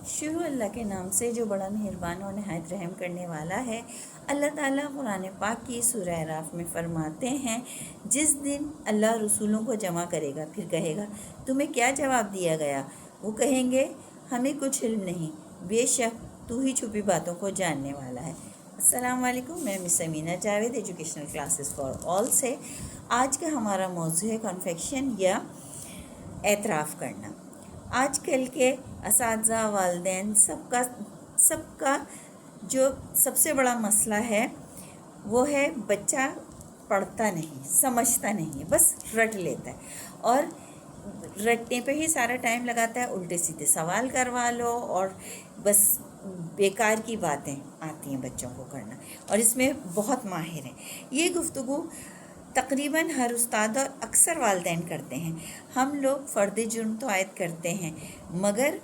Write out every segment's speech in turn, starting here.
شروع اللہ کے نام سے جو بڑا مہربان اور نہایت رحم کرنے والا ہے۔ اللہ تعالیٰ قرآن پاک کی سورہ اعراف میں فرماتے ہیں، جس دن اللہ رسولوں کو جمع کرے گا پھر کہے گا تمہیں کیا جواب دیا گیا؟ وہ کہیں گے ہمیں کچھ علم نہیں، بے شک تو ہی چھپی باتوں کو جاننے والا ہے۔ السلام علیکم، میں Miss Amina Javed educational classes for all سے۔ آج کا ہمارا موضوع ہے کنفیکشن یا اعتراف کرنا۔ آج کل کے اساتذہ، والدین سب کا جو سب سے بڑا مسئلہ ہے وہ ہے بچہ پڑھتا نہیں، سمجھتا نہیں ہے، بس رٹ لیتا ہے اور رٹنے پہ ہی سارا ٹائم لگاتا ہے۔ الٹے سیدھے سوال کروا لو اور بس بیکار کی باتیں آتی ہیں بچوں کو کرنا، اور اس میں بہت ماہر ہیں۔ یہ گفتگو تقریباً ہر استاد اور اکثر والدین کرتے ہیں۔ ہم لوگ فرد جرم تو عائد کرتے ہیں مگر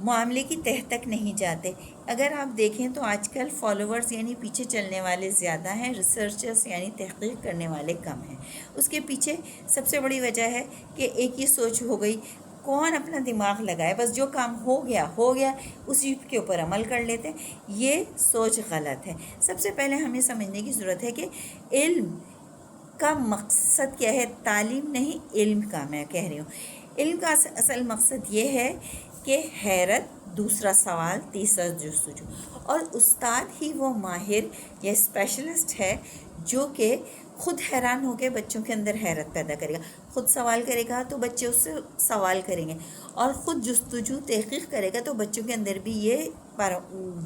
معاملے کی تہ تک نہیں جاتے۔ اگر آپ دیکھیں تو آج کل فالوورز یعنی پیچھے چلنے والے زیادہ ہیں، ریسرچرز یعنی تحقیق کرنے والے کم ہیں۔ اس کے پیچھے سب سے بڑی وجہ ہے کہ ایک یہ سوچ ہو گئی، کون اپنا دماغ لگائے، بس جو کام ہو گیا اسی کے اوپر عمل کر لیتے ہیں۔ یہ سوچ غلط ہے۔ سب سے پہلے ہمیں سمجھنے کی ضرورت ہے کہ علم کا مقصد کیا ہے۔ تعلیم نہیں، علم کا میں کہہ رہی ہوں۔ علم کا اصل مقصد یہ ہے کہ حیرت، دوسرا سوال، تیسرا جستجو، اور استاد ہی وہ ماہر یا اسپیشلسٹ ہے جو کہ خود حیران ہو کے بچوں کے اندر حیرت پیدا کرے گا، خود سوال کرے گا تو بچے اس سے سوال کریں گے، اور خود جستجو تحقیق کرے گا تو بچوں کے اندر بھی یہ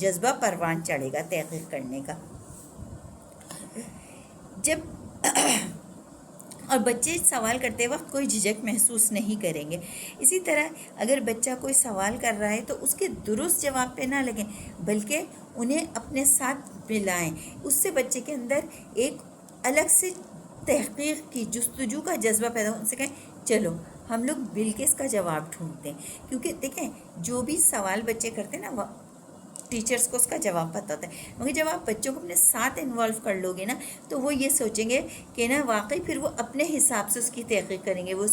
جذبہ پروان چڑھے گا تحقیق کرنے کا۔ اور بچے سوال کرتے وقت کوئی جھجک محسوس نہیں کریں گے۔ اسی طرح اگر بچہ کوئی سوال کر رہا ہے تو اس کے درست جواب پہ نہ لگیں بلکہ انہیں اپنے ساتھ ملائیں۔ اس سے بچے کے اندر ایک الگ سے تحقیق کی، جستجو کا جذبہ پیدا ہو۔ ان سے کہیں چلو ہم لوگ مل کے اس کا جواب ڈھونڈتے ہیں، کیونکہ دیکھیں جو بھی سوال بچے کرتے ہیں نا ٹیچرز کو اس کا جواب پتہ ہوتا ہے، مگر جب آپ بچوں کو اپنے ساتھ انوالو کر لو گے نا تو وہ یہ سوچیں گے کہ نا واقعی پھر وہ اپنے حساب سے اس کی تحقیق کریں گے، وہ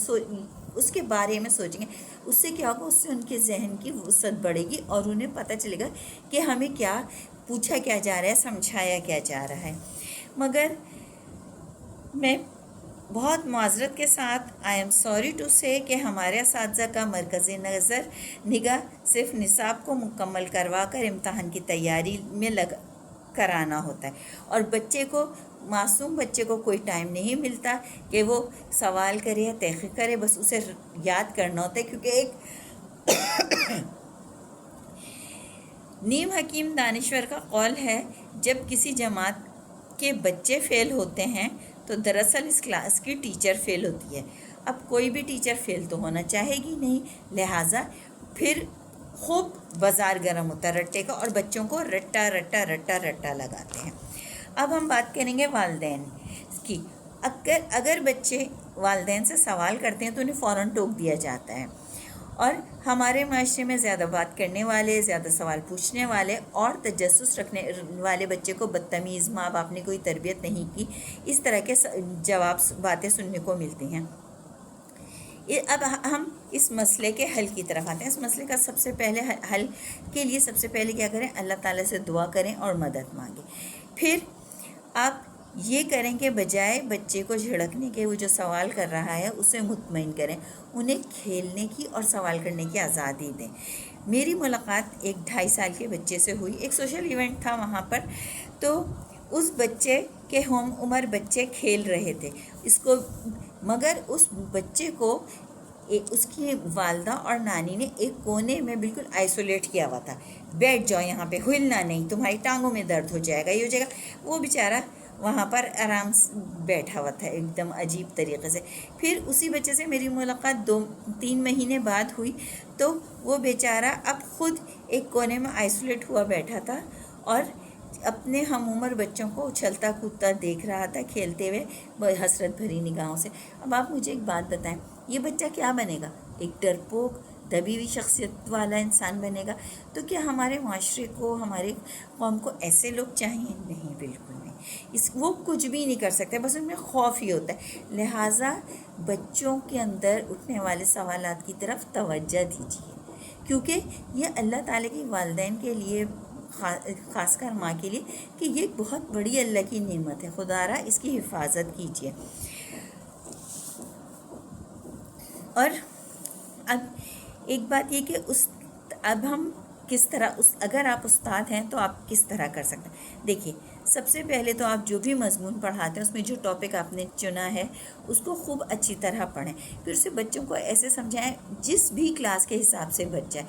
اس کے بارے میں سوچیں گے۔ اس سے کیا ہوگا، اس سے ان کے ذہن کی وسعت بڑھے گی اور انہیں پتہ چلے گا کہ ہمیں کیا پوچھا کیا جا رہا ہے، سمجھایا کیا جا رہا ہے۔ مگر میں بہت معذرت کے ساتھ آئی ایم سوری ٹو سے کہ ہمارے اساتذہ کا مرکز نگاہ صرف نصاب کو مکمل کروا کر امتحان کی تیاری میں کرانا ہوتا ہے، اور معصوم بچے کو کوئی ٹائم نہیں ملتا کہ وہ سوال کرے یا تحقیق کرے، بس اسے یاد کرنا ہوتا ہے، کیونکہ ایک نیم حکیم دانشور کا قول ہے، جب کسی جماعت کے بچے فیل ہوتے ہیں تو دراصل اس کلاس کی ٹیچر فیل ہوتی ہے۔ اب کوئی بھی ٹیچر فیل تو ہونا چاہے گی نہیں، لہٰذا پھر خوب بازار گرم ہوتا ہے رٹے کا، اور بچوں کو رٹا لگاتے ہیں۔ اب ہم بات کریں گے والدین کی۔ اگر بچے والدین سے سوال کرتے ہیں تو انہیں فوراً ٹوک دیا جاتا ہے، اور ہمارے معاشرے میں زیادہ بات کرنے والے، زیادہ سوال پوچھنے والے اور تجسس رکھنے والے بچے کو بدتمیز، ماں باپ نے کوئی تربیت نہیں کی، اس طرح کے باتیں سننے کو ملتی ہیں۔ اب ہم اس مسئلے کے حل کی طرف آتے ہیں۔ اس مسئلے کا سب سے پہلے حل کے لیے سب سے پہلے کیا کریں، اللہ تعالیٰ سے دعا کریں اور مدد مانگیں۔ پھر آپ یہ کریں کہ بجائے بچے کو جھڑکنے کے، وہ جو سوال کر رہا ہے اسے مطمئن کریں، انہیں کھیلنے کی اور سوال کرنے کی آزادی دیں۔ میری ملاقات ایک 2.5 سال کے بچے سے ہوئی، ایک سوشل ایونٹ تھا وہاں پر، تو اس بچے کے ہم عمر بچے کھیل رہے تھے، مگر اس بچے کو اس کی والدہ اور نانی نے ایک کونے میں بالکل آئسولیٹ کیا ہوا تھا، بیٹھ جاؤ یہاں پہ، ہلنا نہیں، تمہاری ٹانگوں میں درد ہو جائے گا، یہ ہو جائے گا۔ وہ بیچارہ وہاں پر آرام سے بیٹھا ہوا تھا ایک دم عجیب طریقے سے۔ پھر اسی بچے سے میری ملاقات 2-3 مہینے بعد ہوئی، تو وہ بیچارہ اب خود ایک کونے میں آئسولیٹ ہوا بیٹھا تھا اور اپنے ہم عمر بچوں کو اچھلتا کودتا دیکھ رہا تھا، کھیلتے ہوئے حسرت بھری نگاہوں سے۔ اب آپ مجھے ایک بات بتائیں، یہ بچہ کیا بنے گا؟ ایک ڈرپوک، دبی ہوئی شخصیت والا انسان بنے گا؟ تو کیا ہمارے معاشرے کو، ہمارے قوم کو ایسے لوگ چاہیے؟ نہیں، بالکل نہیں۔ وہ کچھ بھی نہیں کر سکتے، بس ان میں خوف ہی ہوتا ہے۔ لہٰذا بچوں کے اندر اٹھنے والے سوالات کی طرف توجہ دیجیے، کیونکہ یہ اللہ تعالیٰ کی والدین کے لیے، خاص کر ماں کے لیے، کہ یہ بہت بڑی اللہ کی نعمت ہے، خدا را اس کی حفاظت کیجیے۔ اور اب ایک بات یہ کہ اب ہم کس طرح اگر آپ استاد ہیں تو آپ کس طرح کر سکتے ہیں؟ دیکھیے، سب سے پہلے تو آپ جو بھی مضمون پڑھاتے ہیں اس میں جو ٹاپک آپ نے چنا ہے اس کو خوب اچھی طرح پڑھیں، پھر اسے بچوں کو ایسے سمجھائیں جس بھی کلاس کے حساب سے بچ جائے،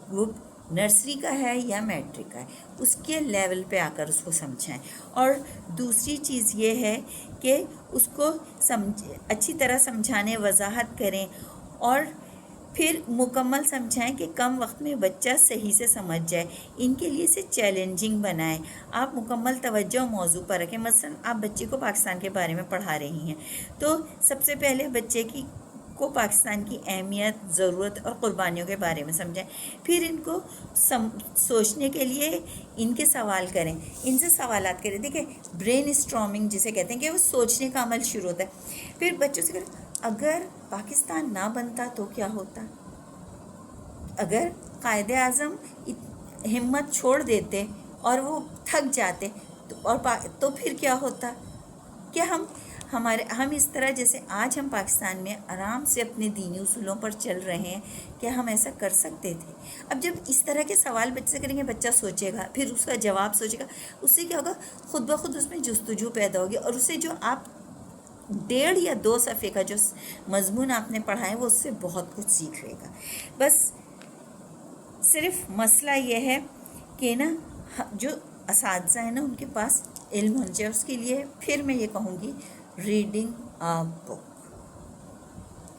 وہ نرسری کا ہے یا میٹرک کا ہے، اس کے لیول پہ آ کر اس کو سمجھائیں۔ اور دوسری چیز یہ ہے کہ اس کو اچھی طرح سمجھانے، وضاحت کریں، اور پھر مکمل سمجھائیں کہ کم وقت میں بچہ صحیح سے سمجھ جائے۔ ان کے لیے اسے چیلنجنگ بنائیں، آپ مکمل توجہ موضوع پر رکھیں۔ مثلا آپ بچے کو پاکستان کے بارے میں پڑھا رہی ہیں تو سب سے پہلے بچے کو پاکستان کی اہمیت، ضرورت اور قربانیوں کے بارے میں سمجھائیں، پھر ان کو سوچنے کے لیے ان کے سوال کریں، ان سے سوالات کریں۔ دیکھیں، برین اسٹارمنگ جسے کہتے ہیں کہ وہ سوچنے کا عمل شروع ہوتا ہے۔ پھر بچوں سے کریں، اگر پاکستان نہ بنتا تو کیا ہوتا؟ اگر قائد اعظم ہمت چھوڑ دیتے اور وہ تھک جاتے تو پھر کیا ہوتا؟ کہ ہم اس طرح جیسے آج ہم پاکستان میں آرام سے اپنے دینی اصولوں پر چل رہے ہیں، کیا ہم ایسا کر سکتے تھے؟ اب جب اس طرح کے سوال بچے سے کریں گے، بچہ سوچے گا، پھر اس کا جواب سوچے گا، اس سے کیا ہوگا؟ خود بخود اس میں جستجو پیدا ہوگی، اور اسے جو آپ 1.5 یا 2 صفحے کا جو مضمون آپ نے پڑھا ہے وہ اس سے بہت کچھ سیکھ لے گا۔ بس صرف مسئلہ یہ ہے کہ نا جو اساتذہ ہیں نا ان کے پاس علم ہونا چاہیے، اس کے لیے پھر میں یہ کہوں گی ریڈنگ بک،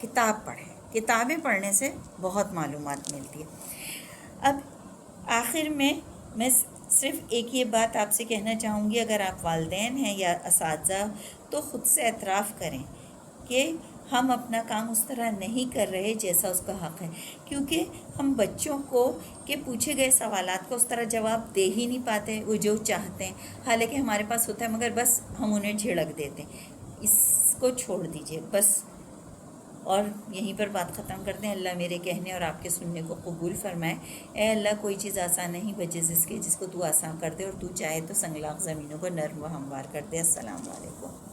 کتاب پڑھیں۔ کتابیں پڑھنے سے بہت معلومات ملتی ہے۔ اب آخر میں صرف ایک یہ بات آپ سے کہنا چاہوں گی، اگر آپ والدین ہیں یا اساتذہ تو خود سے اعتراف کریں کہ ہم اپنا کام اس طرح نہیں کر رہے جیسا اس کا حق ہے، کیونکہ ہم بچوں کو کہ پوچھے گئے سوالات کو اس طرح جواب دے ہی نہیں پاتے وہ جو چاہتے ہیں، حالانکہ ہمارے پاس ہوتا ہے، مگر بس ہم انہیں جھڑک دیتے ہیں۔ اس کو چھوڑ دیجئے بس، اور یہیں پر بات ختم کرتے ہیں۔ اللہ میرے کہنے اور آپ کے سننے کو قبول فرمائے۔ اے اللہ، کوئی چیز آسان نہیں بچے جس کو تو آسان کر دے، اور تو چاہے تو سنگلاخ زمینوں کو نرم و ہموار کر دے۔ السلام علیکم۔